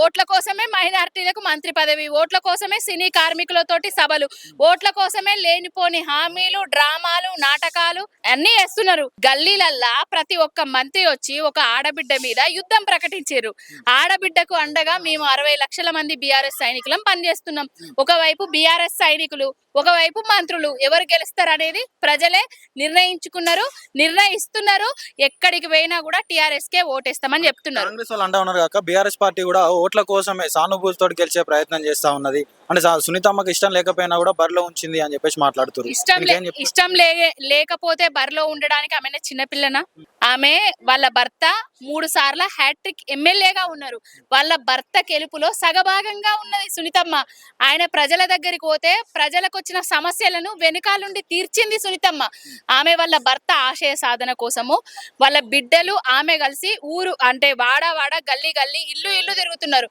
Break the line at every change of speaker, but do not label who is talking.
ఓట్ల కోసమే మైనారిటీలకు మంత్రి పదవి, ఓట్ల కోసమే సినీ కార్మికులతోటి సభలు, ఓట్ల కోసమే లేనిపోని హామీలు, డ్రామాలు, నాటకాలు అన్ని వేస్తున్నారు. గల్లీలల్లా ప్రతి ఒక్క మంత్రి వచ్చి ఒక ఆడబిడ్డ మీద యుద్ధం ప్రకటించారు. ఆడబిడ్డకు అండగా మేము 60 లక్షల మంది బీఆర్ఎస్ సైనికులం పనిచేస్తున్నాం. ఒకవైపు బీఆర్ఎస్ సైనికులు, ఒకవైపు మంత్రులు. ఎవరు గెలుస్తారు అనేది ప్రజలే నిర్ణయిస్తున్నారు. ఎక్కడికి పోయినా కూడా టీఆర్ఎస్ కే ఓటేస్తామని చెప్తున్నారు.
కాంగ్రెస్ వాళ్ళు అంటా ఉన్నారు కాక బీఆర్ఎస్ పార్టీ కూడా ఓట్ల కోసమే సానుభూతితో గెలిచే ప్రయత్నం చేస్తా ఉన్నది. అంటే సునీతమ్మకి ఇష్టం లేకపోయినా కూడా బరిలో ఉంచింది అని చెప్పేసి మాట్లాడుతున్నారు.
ఇష్టం లేకపోతే బరిలో ఉండడానికి ఆమె చిన్నపిల్లనా? ఆమె వాళ్ళ భర్త 3 సార్ల హ్యాట్రిక్ ఎమ్మెల్యేగా ఉన్నారు. వాళ్ళ భర్త గెలుపులో సగభాగంగా ఉన్నది సునీతమ్మ. ఆయన ప్రజల దగ్గరికి పోతే ప్రజలకు వచ్చిన సమస్యలను వెనుకాలుండి తీర్చింది సునీతమ్మ. ఆమె వాళ్ళ భర్త ఆశయ సాధన కోసము వాళ్ళ బిడ్డలు ఆమె కలిసి ఊరు అంటే వాడ గల్లీ ఇల్లు తిరుగుతున్నారు.